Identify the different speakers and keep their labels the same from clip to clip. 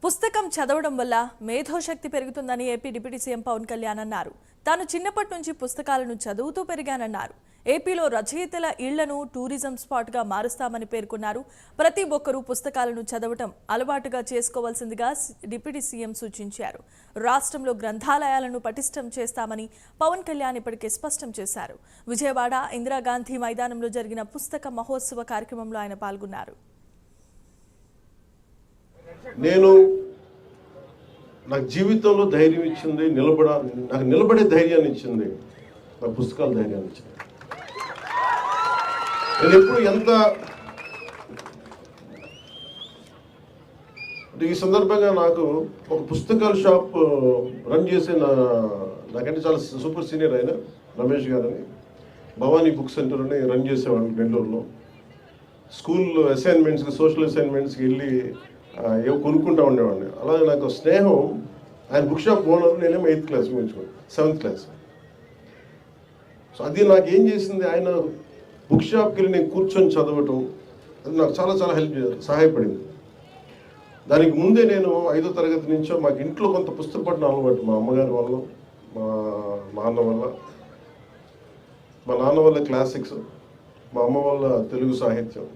Speaker 1: పుస్తకం చదవడం వల్ల మేధోశక్తి పెరుగుతుందని AP deputy CM Pawan Kalyan అన్నారు. తాను చిన్నప్పటి నుంచి పుస్తకాలను చదువుతూ పెరిగానన్నారు. ఏపీలో రచయితల ఇళ్లను టూరిజం స్పాట్గా మారుస్తామని పేర్కొన్నారు. ప్రతి ఒక్కరూ పుస్తకాలను చదవటం అలవాటుగా చేసుకోవాల్సిందిగా డిప్యూటీ సీఎం సూచించారు. రాష్ట్రంలో గ్రంథాలయాలను పటిష్టం చేస్తామని పవన్ కళ్యాణ్ ఇప్పటికే స్పష్టం చేశారు. విజయవాడ ఇందిరాగాంధీ మైదానంలో జరిగిన పుస్తక మహోత్సవ కార్యక్రమంలో ఆయన పాల్గొన్నారు.
Speaker 2: నాకు జీవితంలో ధైర్యం ఇచ్చింది, నాకు నిలబడే ధైర్యాన్ని ఇచ్చింది నా పుస్తకాల ధైర్యాన్ని ఇచ్చింది. నేను ఎప్పుడు ఈ సందర్భంగా నాకు ఒక పుస్తకాల షాప్ రన్ చేసే నాకంటే చాలా సూపర్ సీనియర్ అయిన రమేష్ గారని భవానీ బుక్ సెంటర్ అని రన్ చేసేవాడు బెంగళూరులో. స్కూల్ అసైన్మెంట్స్కి, సోషల్ అసైన్మెంట్స్కి వెళ్ళి ఏవో కొనుక్కుంటా ఉండేవాడిని. అలాగే నాకు స్నేహం, ఆయన బుక్ షాప్ ఓనర్, నేనేమో 8th class ముగించుకోండి, 7th class. So అది నాకు ఏం చేసింది, ఆయన బుక్ షాప్కి వెళ్ళి నేను కూర్చొని చదవటం, అది నాకు చాలా చాలా సహాయపడింది. దానికి ముందే నేను 5వ తరగతి నుంచో మాకు ఇంట్లో కొంత పుస్తక పఠనం అలవాటు, మా అమ్మగారి వల్ల, మా నాన్న వల్ల క్లాసిక్స్, మా అమ్మ వల్ల తెలుగు సాహిత్యం.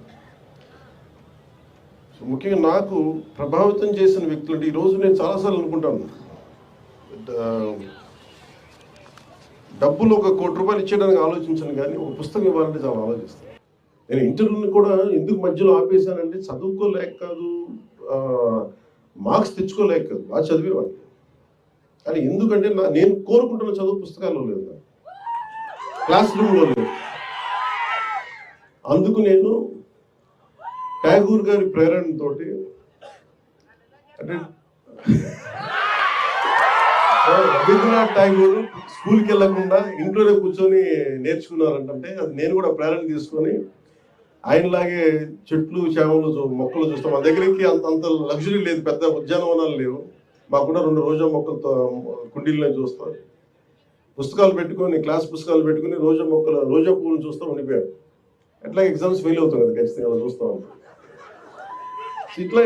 Speaker 2: ముఖ్యంగా నాకు ప్రభావితం చేసిన వ్యక్తులు అంటే ఈరోజు నేను చాలాసార్లు అనుకుంటాను, డబ్బులు 1 కోటి రూపాయలు ఇచ్చేయడానికి ఆలోచించాను, కానీ ఒక పుస్తకం ఇవ్వాలంటే చాలా ఆలోచిస్తాను. నేను ఇంటర్వ్యూని కూడా ఎందుకు మధ్యలో ఆపేశానంటే చదువుకోలేక కాదు, మార్క్స్ తెచ్చుకోలేక కాదు, బాగా చదివేవాడిని. కానీ ఎందుకంటే నేను కోరుకుంటున్న చదువు పుస్తకాల్లో లేదు, క్లాస్ రూమ్లో లేదు. అందుకు నేను ట్యాగూర్ గారి ప్రేరణతో, అంటే రవీంద్రనాథ్ ట్యాగూర్ స్కూల్కి వెళ్ళకుండా ఇంట్లోనే కూర్చొని నేర్చుకున్నారంటే అది నేను కూడా ప్రేరణ తీసుకొని ఆయనలాగే చెట్లు, చేమలు, మొక్కలు చూస్తాం. మా దగ్గరికి అంత లగ్జరీ లేదు, పెద్ద ఉద్యానవనాలు లేవు. మాకున్న 2 రోజా మొక్కలతో కుండీలనే చూస్తాం. పుస్తకాలు పెట్టుకొని, క్లాస్ పుస్తకాలు పెట్టుకుని రోజా పువ్వులను చూస్తూ ఉండిపోయాడు. ఎట్లా ఎగ్జామ్స్ ఫెయిల్ అవుతాం కదా, ఖచ్చితంగా అలా చూస్తూ ఉంటాం. ఇట్లా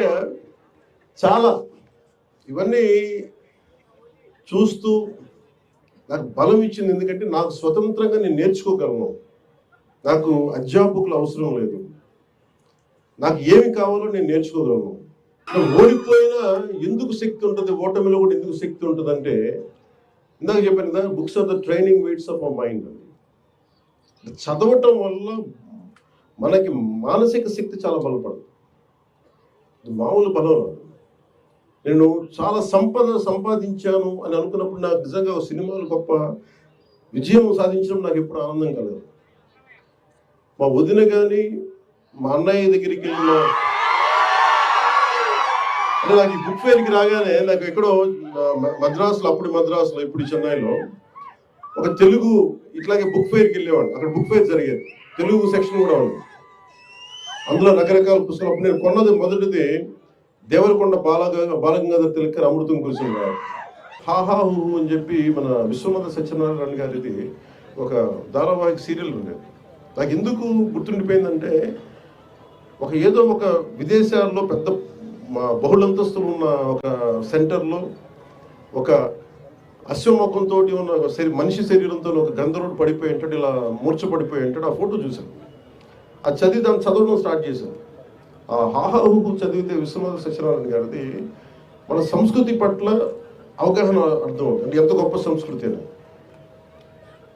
Speaker 2: చాలా ఇవన్నీ చూస్తూ నాకు బలం ఇచ్చింది. ఎందుకంటే నాకు స్వతంత్రంగా నేను నేర్చుకోగలను, నాకు అధ్యాపకులు అవసరం లేదు, నాకు ఏమి కావాలో నేను నేర్చుకోగలను. ఓడిపోయినా ఎందుకు శక్తి ఉంటుంది, ఓటమిలో కూడా ఎందుకు శక్తి ఉంటుంది అంటే, ఇందాక చెప్పాను కదా, books are the training weights of our mind. చదవటం వల్ల మనకి మానసిక శక్తి చాలా బలపడుతుంది, మామూలు బలం. నేను చాలా సంపాదించాను అని అనుకున్నప్పుడు నాకు నిజంగా సినిమాలు గొప్ప విజయం సాధించడం నాకు ఎప్పుడు ఆనందం కలదు. మా వదిన కానీ, మా అన్నయ్య దగ్గరికి వెళ్ళిన, అంటే నాకు ఈ బుక్ ఫేర్కి రాగానే నాకు ఎక్కడో మద్రాసులో ఇప్పుడు చెన్నైలో ఒక తెలుగు ఇట్లాగే బుక్ ఫేర్కి వెళ్ళేవాడు. అక్కడ బుక్ ఫేర్ జరిగేది, తెలుగు సెక్షన్ కూడా ఉంది. అందులో రకరకాల పుస్తకాలు. నేను కొన్నది మొదటిది దేవరకొండ బాలగంగాధర్ తిలక్ అమృతం కురిసిన హాహా హూ అని చెప్పి మన విశ్వనాథ సత్యనారాయణ గారిది ఒక ధారావాహిక సీరియల్ ఉండేది. నాకు ఎందుకు గుర్తుండిపోయిందంటే, ఏదో ఒక విదేశాల్లో పెద్ద బహుళంతస్తులు ఉన్న ఒక సెంటర్లో ఒక అశ్వముఖంతో ఉన్న మనిషి శరీరంతో ఒక గంధర్వుడు పడిపోయి ఉంటాడు, ఇలా మూర్చపడిపోయి ఉంటాడు. ఆ ఫోటో చూశాను, అది చదివి దాన్ని చదవడం స్టార్ట్ చేశాను. ఆ హాహాహు చదివితే విశ్వనాథ సత్యనారాయణ గారిది మన సంస్కృతి పట్ల అవగాహన అర్థం అవుతుంది. అంటే ఎంత గొప్ప సంస్కృతి అని,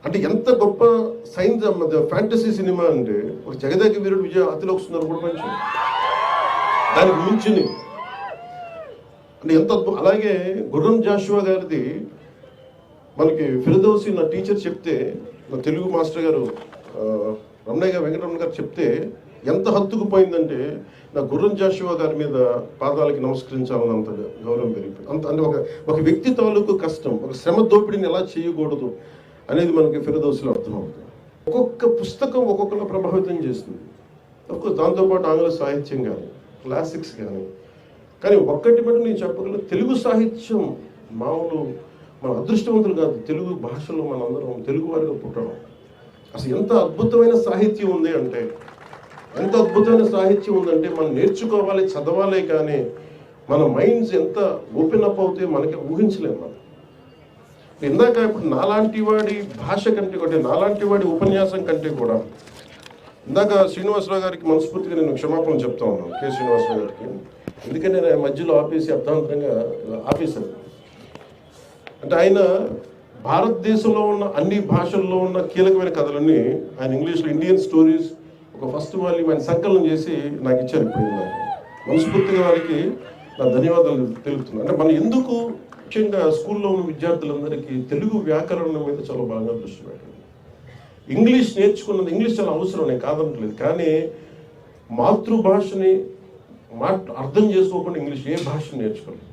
Speaker 2: అంటే ఎంత గొప్ప సైన్స్ ఫ్యాంటసీ సినిమా అంటే, ఒక జగదేక వీరుడు విజయ అతిలోక సుందర కూడా మంచి దానికి మించింది అంటే ఎంత అద్భుతం. అలాగే గుర్రం జాషువా గారిది మనకి ఫిరదౌసి నా టీచర్ చెప్తే, నా తెలుగు మాస్టర్ గారు రమణయ్య వెంకటరమణ గారు చెప్తే ఎంత హత్తుకుపోయిందంటే, నా గుర్రం జాషువా గారి మీద పాదాలకి నమస్కరించాలని అంత గౌరవం పెరిగిపోయింది. అంటే ఒక వ్యక్తి తాలూకు కష్టం, ఒక శ్రమ దోపిడిని ఎలా చేయకూడదు అనేది మనకి ఫిరదౌసిలో అర్థమవుతుంది. ఒక్కొక్క పుస్తకం ఒక్కొక్కలా ప్రభావితం చేస్తుంది. దాంతోపాటు ఆంగ్ల సాహిత్యం కానీ, క్లాసిక్స్ కానీ ఒక్కటి బట్టి నేను చెప్పగలను, తెలుగు సాహిత్యం మామూలు మన అదృష్టవంతులు కాదు. తెలుగు భాషలో మనందరం తెలుగు వారిగా పుట్టడం, అసలు ఎంత అద్భుతమైన సాహిత్యం ఉంది అంటే, మనం నేర్చుకోవాలి, చదవాలి. కానీ మన మైండ్స్ ఎంత ఓపెన్ అప్ అవుతాయో మనకి ఊహించలేము మనం. ఇందాక ఇప్పుడు నాలాంటి వాడి భాష కంటే కూడా, నాలాంటి వాడి ఉపన్యాసం కంటే కూడా, ఇందాక శ్రీనివాసరావు గారికి మనస్ఫూర్తిగా నేను క్షమాపణ చెప్తా ఉన్నాను, కె శ్రీనివాసరావు గారికి. ఎందుకంటే నేను మధ్యలో ఆపేసి అర్థాంతరంగా ఆపేశాను. అంటే ఆయన భారతదేశంలో ఉన్న అన్ని భాషల్లో ఉన్న కీలకమైన కథలన్నీ ఆయన ఇంగ్లీష్లో ఇండియన్ స్టోరీస్ ఒక ఫస్ట్ వాల్యూమ్ ఆయన సంకలనం చేసి నాకు ఇచ్చారు. ఇప్పుడు మనస్ఫూర్తిగా వారికి నా ధన్యవాదాలు తెలుపుతున్నాను. అంటే మనం ఎందుకు ముఖ్యంగా స్కూల్లో ఉన్న విద్యార్థులందరికీ తెలుగు వ్యాకరణం మీద చాలా బాగా దృష్టి పెట్టండి. ఇంగ్లీష్ నేర్చుకున్నది, ఇంగ్లీష్ చాలా అవసరం, నేను కాదనట్లేదు. కానీ మాతృభాషని అర్థం చేసుకోకుండా ఇంగ్లీష్ ఏ భాషను నేర్చుకోలేదు.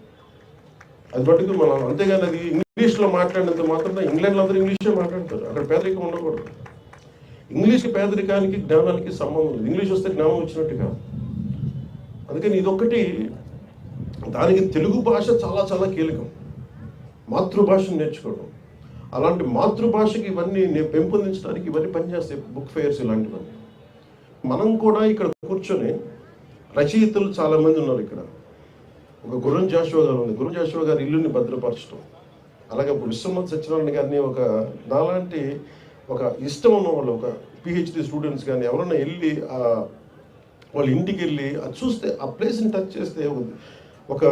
Speaker 2: అది బట్టి మనం, అంతేగాని అది ఇంగ్లీష్లో మాట్లాడినంత మాత్రం ఇంగ్లాండ్లో అందరూ ఇంగ్లీషే మాట్లాడతారు. అక్కడ పేదరికం ఉండకూడదు. ఇంగ్లీష్కి పేదరికానికి జ్ఞానానికి సంబంధం లేదు. ఇంగ్లీష్ వస్తే జ్ఞానం వచ్చినట్టు కాదు. అందుకని ఇదొక్కటి, దానికి తెలుగు భాష చాలా చాలా కీలకం, మాతృభాషను నేర్చుకోవడం. అలాంటి మాతృభాషకి ఇవన్నీ పెంపొందించడానికి ఇవన్నీ పనిచేస్తాయి, బుక్ ఫెయిర్స్ ఇలాంటివన్నీ. మనం కూడా ఇక్కడ కూర్చొని, రచయితలు చాలామంది ఉన్నారు ఇక్కడ. ఒక గుర్రం జాషువా గారు ఉంది. గుర్రం జాషువా గారి ఇల్లుని భద్రపరచడం, అలాగే విశ్వనాథ్ సత్యనారాయణ గారిని ఒక నాలాంటి ఒక ఇష్టం ఉన్న వాళ్ళు, ఒక పిహెచ్డి స్టూడెంట్స్ కానీ ఎవరైనా వెళ్ళి వాళ్ళ ఇంటికి వెళ్ళి అది చూస్తే, ఆ ప్లేస్ని టచ్ చేస్తే, ఒక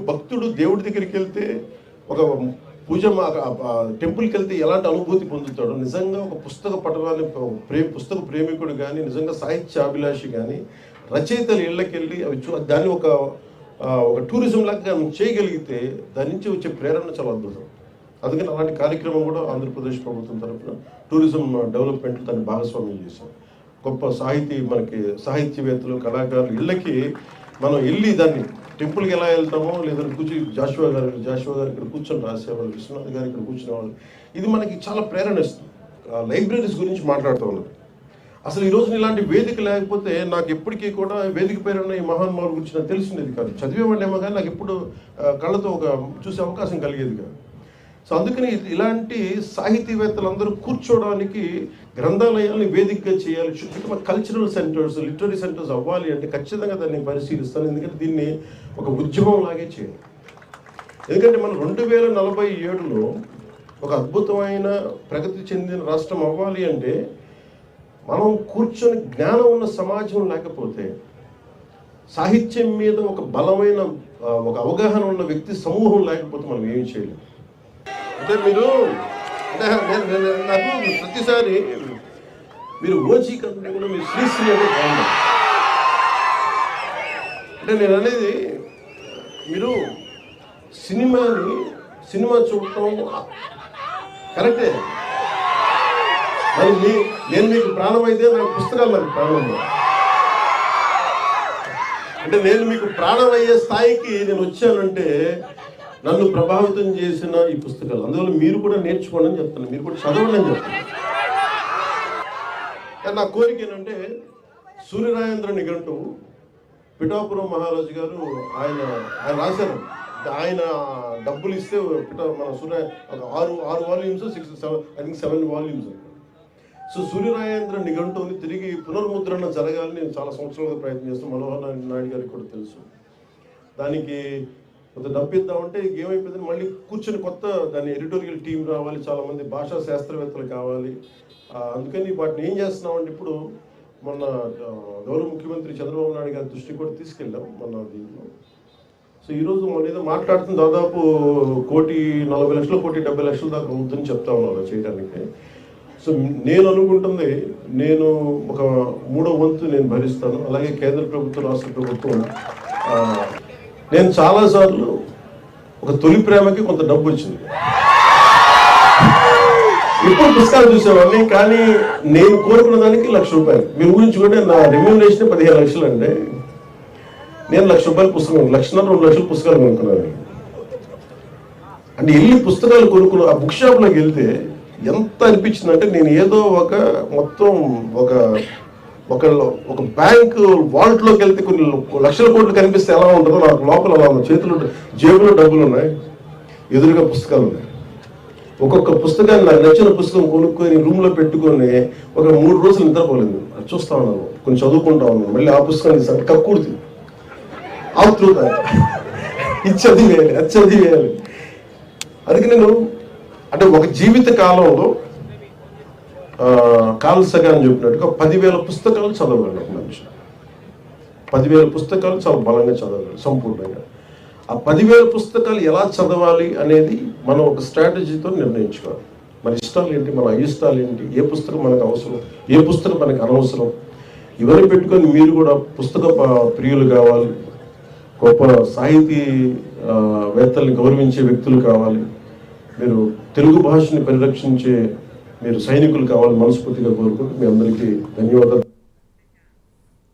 Speaker 2: భక్తుడు దేవుడి దగ్గరికి వెళ్తే, ఒక పూజ టెంపుల్కి వెళ్తే ఎలాంటి అనుభూతి పొందుతాడో, నిజంగా ఒక పుస్తక పఠనాన్ని పుస్తక ప్రేమికుడు కానీ, నిజంగా సాహిత్యాభిలాషి కానీ, రచయితలు ఇళ్ళకి వెళ్ళి అవి దాన్ని ఒక టూరిజం లాగా చేయగలిగితే దాని నుంచి వచ్చే ప్రేరణ చాలా అద్భుతం. అందుకని అలాంటి కార్యక్రమం కూడా ఆంధ్రప్రదేశ్ ప్రభుత్వం తరఫున టూరిజం డెవలప్మెంట్ దాన్ని భాగస్వామ్యం చేశాం. గొప్ప మనకి సాహిత్యవేత్తలు, కళాకారులు ఇళ్ళకి మనం వెళ్ళి దాన్ని టెంపుల్కి ఎలా వెళ్తామో, లేదంటే జాషువా గారు ఇక్కడ కూర్చొని రాసేవాళ్ళు, విశ్వనాథ్ గారు ఇక్కడ కూర్చునే వాళ్ళు, ఇది మనకి చాలా ప్రేరణ ఇస్తుంది. లైబ్రరీస్ గురించి మాట్లాడుతూ ఉన్నది. అసలు ఈ రోజున ఇలాంటి వేదిక లేకపోతే నాకు ఎప్పటికీ కూడా వేదిక పేరున్న ఈ మహానుభావుల గురించి నాకు తెలిసినది కాదు. చదివేవాడేమో కానీ నాకు ఎప్పుడు కళ్ళతో చూసే అవకాశం కలిగేది కాదు. సో అందుకని ఇలాంటి సాహితీవేత్తలందరూ కూర్చోవడానికి గ్రంథాలయాన్ని వేదికగా చేయాలి. కల్చరల్ సెంటర్స్, లిటరీ సెంటర్స్ అవ్వాలి అంటే ఖచ్చితంగా దాన్ని పరిశీలిస్తాను. ఎందుకంటే దీన్ని ఒక ఉద్యమం లాగే చేయాలి. ఎందుకంటే మనం 2047లో ఒక అద్భుతమైన ప్రగతి చెందిన రాష్ట్రం అవ్వాలి అంటే మనం కూర్చొని జ్ఞానం ఉన్న సమాజం లేకపోతే, సాహిత్యం మీద ఒక బలమైన ఒక అవగాహన ఉన్న వ్యక్తి సమూహం లేకపోతే మనం ఏమి చేయలేము. అంటే నాకు ప్రతిసారి మీరు ఓజీ కంటే కూడా మీరు శ్రీశ్రీ అనేది బాగుంది. అంటే నేను అనేది, మీరు సినిమా చూడటం కరెక్టే, మరి నేను మీకు ప్రాణం అయితే నాకు పుస్తకాలు నాకు ప్రాణం. అంటే నేను మీకు ప్రాణం అయ్యే స్థాయికి నేను వచ్చానంటే నన్ను ప్రభావితం చేసిన ఈ పుస్తకాలు. అందువల్ల మీరు కూడా నేర్చుకోండి అని చెప్తాను, మీరు కూడా చదవండి అని చెప్తాను. కానీ నా కోరిక ఏంటంటే, సూర్యరాయేంద్ర నిఘంటువు పిఠాపురం మహారాజు గారు ఆయన రాశారు. ఆయన డబ్బులు ఇస్తే మన సూర్య ఒక 6 వాల్యూమ్స్ 7 వాల్యూమ్స్. సో సూర్యరాయేంద్ర నిఘంటువుని తిరిగి పునర్ముద్రణ జరగాలని నేను చాలా సంవత్సరాలుగా ప్రయత్నం చేస్తాను. మనోహర్ నాయుడు గారికి కూడా తెలుసు. దానికి కొంత డబ్బు ఇద్దామంటే ఏమైపోయింది, మళ్ళీ కూర్చొని కొత్త దాని ఎడిటోరియల్ టీం రావాలి, చాలామంది భాషా శాస్త్రవేత్తలు కావాలి. అందుకని వాటిని ఏం చేస్తున్నామంటే, ఇప్పుడు మొన్న గౌరవ ముఖ్యమంత్రి చంద్రబాబు నాయుడు గారి దృష్టికి కూడా తీసుకెళ్ళాం మొన్న దీంట్లో. సో ఈరోజు మన ఏదో మాట్లాడుతున్న దాదాపు 1,40,00,000 1,70,00,000 దాకా అవుతుందని చెప్తా ఉన్నారు చేయడానికి. సో నేను అనుకుంటుంది, నేను ఒక 3వ వంతు నేను భరిస్తాను. అలాగే కేంద్ర ప్రభుత్వం, రాష్ట్ర ప్రభుత్వం, నేను చాలాసార్లు ఒక తొలి ప్రేమకి కొంత డబ్బు వచ్చింది. ఇప్పుడు పుస్తకాలు చూసేవాడిని, కానీ నేను కోరుకున్న దానికి ₹1,00,000. మీరు ఊహించుకుంటే నా రెమ్యూనరేషన్ 15,00,000 అంటే నేను ₹1,00,000 పుస్తకం, 1,50,000 2 లక్షల పుస్తకాలు కొనుక్కున్నాను. అంటే వెళ్ళి పుస్తకాలు కొనుక్కున్న ఆ బుక్ షాప్లోకి వెళ్తే ఎంత అనిపించింది అంటే, నేను ఏదో మొత్తం ఒక బ్యాంక్ వాల్ట్లోకి వెళ్తే కొన్ని లక్షల కోట్లు కనిపిస్తే ఎలా ఉంటుందో నాకు లోపల అలా ఉంది. చేతులు జేబులో డబ్బులు ఉన్నాయి, ఎదురుగా పుస్తకాలు ఉన్నాయి. ఒక్కొక్క పుస్తకాన్ని నాకు నచ్చిన పుస్తకం కొనుక్కొని రూమ్లో పెట్టుకొని ఒక 3 రోజులు నిద్రపోలేదు. చూస్తా ఉన్నాను, కొంచెం చదువుకుంటా ఉన్నాను. మళ్ళీ ఆ పుస్తకాన్ని కక్కుర్తి ఆతృత ఇది చదివేయాలి, అది చదివేయాలి. అందుకే నేను అంటే ఒక జీవిత కాలంలో కార్ల్ సగాన్ చెప్పినట్టుగా 10,000 పుస్తకాలు చదవగలను ఒక మనిషి. 10,000 పుస్తకాలు చాలా బలంగా చదవగలరు సంపూర్ణంగా. ఆ 10,000 పుస్తకాలు ఎలా చదవాలి అనేది మనం ఒక స్ట్రాటజీతో నిర్ణయించుకోవాలి. మన ఇష్టాలు ఏంటి, మన అయిష్టాలు ఏంటి, ఏ పుస్తకం మనకు అవసరం, ఏ పుస్తకం మనకు అనవసరం, ఇవన్నీ పెట్టుకొని మీరు కూడా పుస్తక ప్రియులు కావాలి, గొప్ప సాహితీవేత్తల్ని గౌరవించే వ్యక్తులు కావాలి, మీరు తెలుగు భాషని పరిరక్షించే మీరు సైనికులు కావాలని మనస్ఫూర్తిగా కోరుకుంటూ మీ అందరికీ ధన్యవాదాలు.